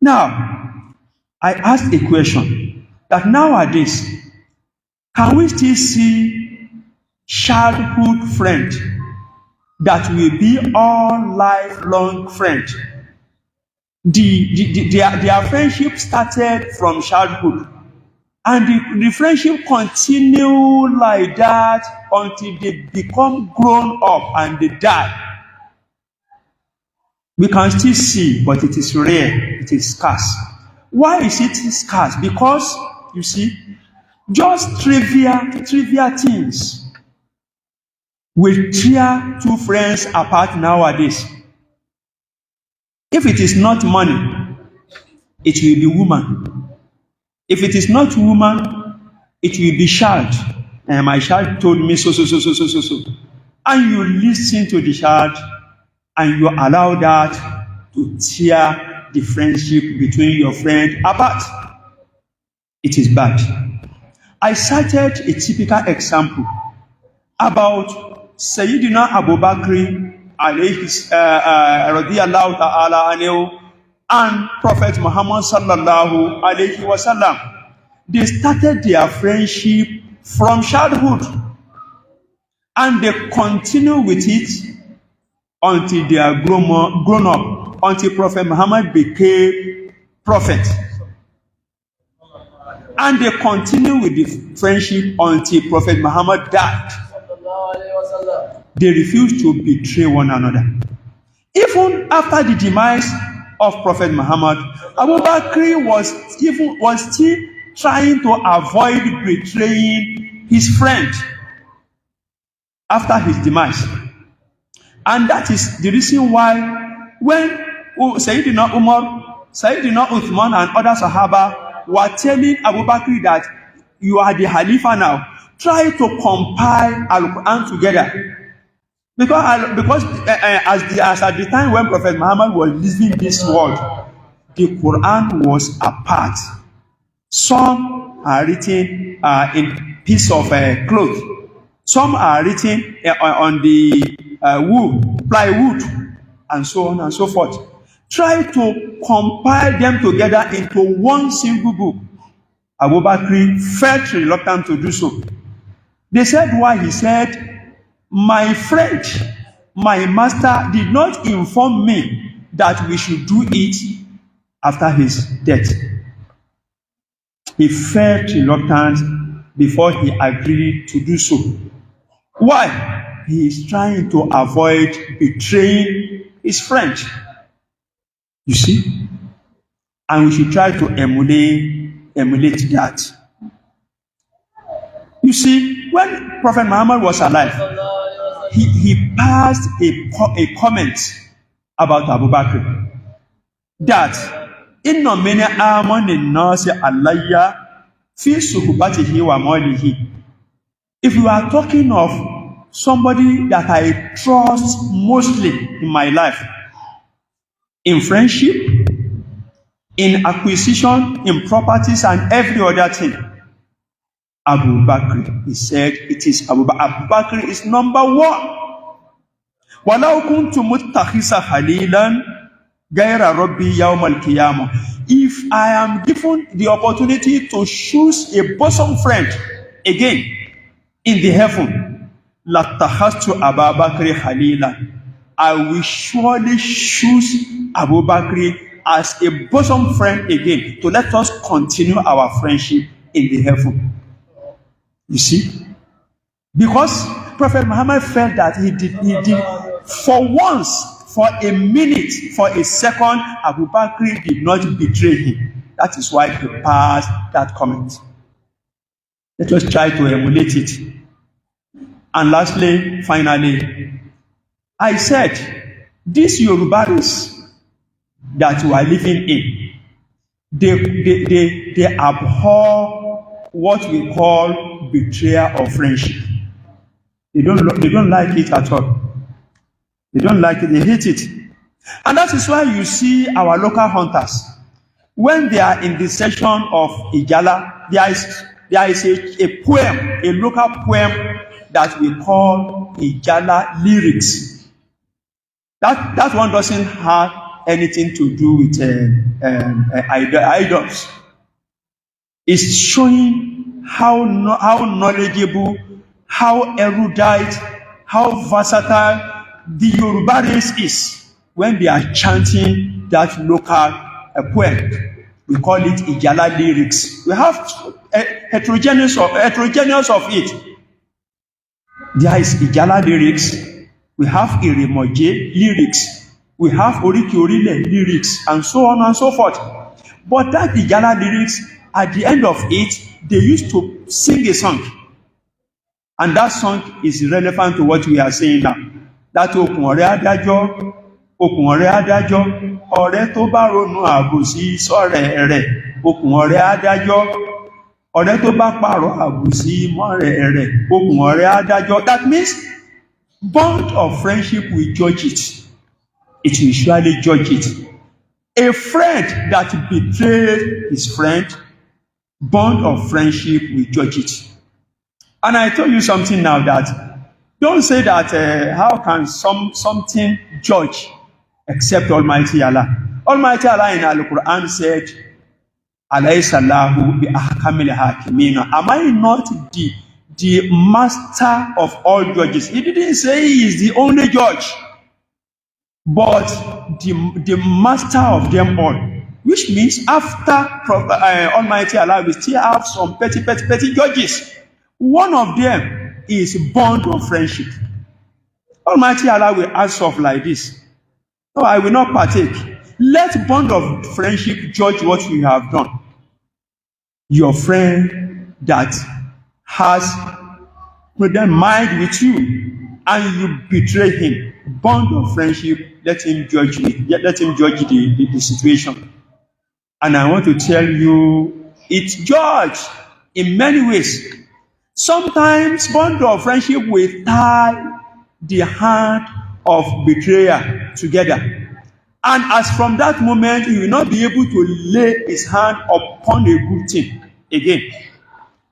Now, I asked a question that nowadays, can we still see childhood friend that will be all lifelong friend? Their friendship started from childhood, and the friendship continue like that until they become grown up and they die. We can still see, but it is rare, it is scarce. Why is it scarce? Because, you see, just trivial things will tear two friends apart nowadays. If it is not money, it will be woman. If it is not woman, it will be child. And my child told me so. And you listen to the child and you allow that to tear the friendship between your friend apart. It is bad. I cited a typical example about Sayyidina Abu Bakr radiyallahu ta'ala anhu and Prophet Muhammad sallallahu alayhi wasallam. They started their friendship from childhood and they continue with it until they are grown up, until Prophet Muhammad became prophet. And they continue with the friendship until Prophet Muhammad died. They refused to betray one another. Even after the demise of Prophet Muhammad, Abu Bakr was still trying to avoid betraying his friend after his demise. And that is the reason why when Sayyidina Umar, Sayyidina Uthman and other Sahaba were telling Abu Bakr that you are the Khalifa now, try to compile Al-Quran together. Because as at the time when Prophet Muhammad was leaving this world, the Quran was apart. Some are written in piece of cloth. Some are written on the plywood, and so on and so forth. Try to compile them together into one single book. Abu Bakr felt reluctant to do so. They said why? He said, my friend, my master did not inform me that we should do it after his death. He felt reluctant before he agreed to do so. Why? He is trying to avoid betraying his friend. You see? And we should try to emulate that. You see, when Prophet Muhammad was alive, he passed a comment about Abu Bakr that inna min amanin nasi alayya fi suhbatihi wa malihi. If you are talking of somebody that I trust mostly in my life, in friendship, in acquisition, in properties and every other thing, Abu Bakr, he said, it is Abu Bakr. Abu Bakr is number one. وَلَوْ كُنْتُ مُتَّخِذًا خَلِيلًا غَيْرَ رَبِّي يَوْمَ الْقِيَامَةِ. If I am given the opportunity to choose a bosom friend again in the heaven, لَاتَّخَذْتُ أَبَا بَكْرِ خَلِيلًا. I will surely choose Abu Bakr as a bosom friend again to let us continue our friendship in the heaven. You see? Because Prophet Muhammad felt that he did for once, for a minute, for a second, Abu Bakr did not betray him. That is why he passed that comment. Let us try to emulate it. And lastly, finally, I said, these Yorubas that we are living in, they abhor what we call betrayal of friendship. They don't like it at all. They don't like it, they hate it. And that is why you see our local hunters, when they are in the session of Ijala, there is a poem, a local poem that we call Ijala lyrics. That one doesn't have anything to do with idols. It's showing how knowledgeable, how erudite, how versatile the Yoruba race is when they are chanting that local poem. We call it Ijala lyrics. We have heterogeneous of it. There is Ijala lyrics. We have Iremoje lyrics. We have Oriki Orile lyrics, and so on and so forth. But that Ijala lyrics, at the end of it, they used to sing a song. And that song is relevant to what we are saying now. That okùn ọ̀rẹ́ adájọ́, ọ̀rẹ́ tó bá ronú àbòsí sọ́rẹ́ rẹ̀, okùn ọ̀rẹ́ adájọ́, ọ̀rẹ́ tó bá pààrọ̀ àbòsí mọ́rẹ́ rẹ̀, okùn ọ̀rẹ́ adájọ́. That means bond of friendship will judge it. It will surely judge it. A friend that betrayed his friend, bond of friendship will judge it. And I tell you something now, that don't say that how can something judge except Almighty Allah. Almighty Allah in Al-Quran said, Alayhisallahu bi ahkamil hakimina. Am I not the master of all judges? He didn't say he is the only judge, but the master of them all. Which means after Almighty Allah, we still have some petty judges. One of them is bond of friendship. Almighty Allah will ask of like this: no, I will not partake. Let bond of friendship judge what you have done. Your friend that has mind with you and you betray him, bond of friendship, let him judge it. Let him judge the situation. And I want to tell you, it's judged in many ways. Sometimes bond of friendship will tie the hand of betrayer together. And as from that moment, he will not be able to lay his hand upon a good thing again.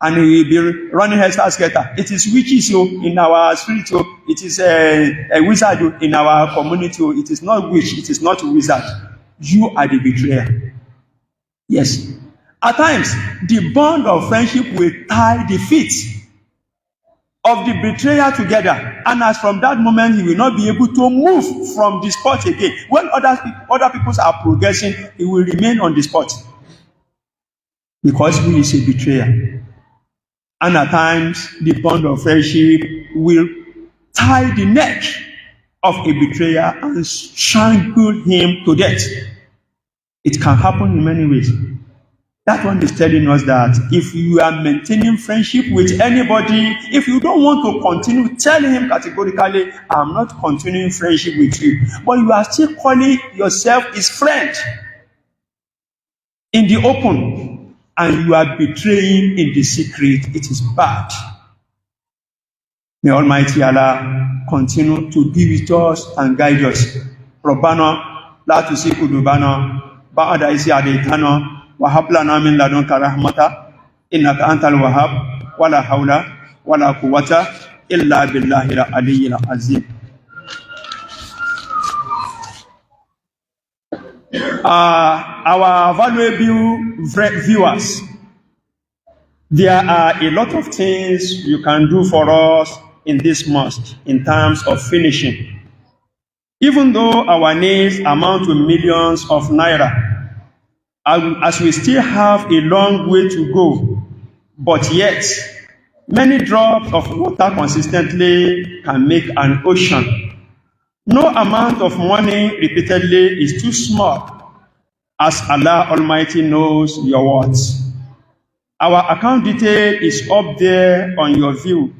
And he will be running head-scatter. It is witches in our spirit. It is a wizard in our community. It is not witch. It is not wizard. You are the betrayer. Yes. At times, the bond of friendship will tie the feet of the betrayer together, and as from that moment, he will not be able to move from the spot again. When other people are progressing, he will remain on the spot because he is a betrayer. And at times, the bond of friendship will tie the neck of a betrayer and strangle him to death. It can happen in many ways. That one is telling us that if you are maintaining friendship with anybody, if you don't want to continue, tell him categorically, I'm not continuing friendship with you. But you are still calling yourself his friend in the open, and you are betraying in the secret. It is bad. May Almighty Allah continue to be with us and guide us. Rabbana la tusi qulubana ba'da idh hadaytana وهب لنا من لدنك رحمة إنك أنت الوهاب ولا حول ولا قوة إلا بالله العلي العظيم. Our valuable viewers, there are a lot of things you can do for us in this mosque in terms of finishing. Even though our needs amount to millions of naira, as we still have a long way to go, but yet many drops of water consistently can make an ocean. No amount of money repeatedly is too small, as Allah Almighty knows your words. Our account detail is up there on your view.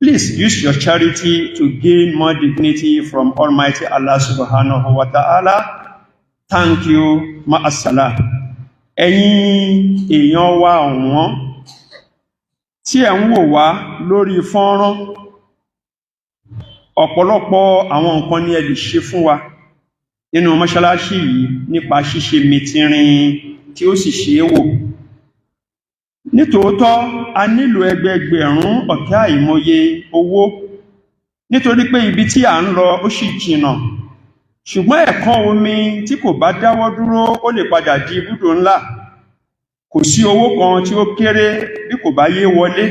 Please use your charity to gain more dignity from Almighty Allah Subhanahu wa Ta'ala. Thank you. Ma'assalam. Ẹ̀yin èèyàn wa ọ̀wọ́n tí ẹ̀ ń wò wá lórí fọ́nrán, ọ̀pọ̀lọpọ̀ àwọn nǹkan ni ẹ lè ṣe fún wa nínú mọ́ṣáláṣí yìí nípa ṣíṣe mìtìrin tí ó sì ṣe é wò. Nítòótọ́, a nílò ẹgbẹẹgbẹ̀rún ọ̀kẹ́ àìmọye owó nítorí pé ibi tí à ń lọ ó sì jìnnà. ṣùgbọ́n ẹ̀kan omi tí kò bá dáwọ́ dúró ó lè padà di ibùdó ńlá. Kò sí owó kan tí ó kéré bí kò bá yé wọlé,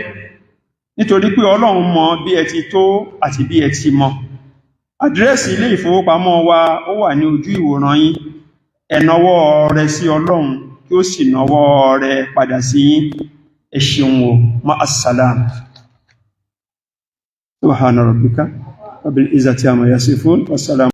nítorí pé Ọlọ́run mọ̀ bí ẹ ti tó àti bí ẹ ti mọ̀. Àdírẹ́sì ilé ìfowópamọ́ wa ó wà ní ojú ìwòran yín. Ẹ nawọ́ rẹ sí Ọlọ́run kí ó sì nawọ́ rẹ padà sí yín. Ẹ ṣeun o, ma'assalam. Subhana rabbika rabbil izzati amma yasifun, wassalam.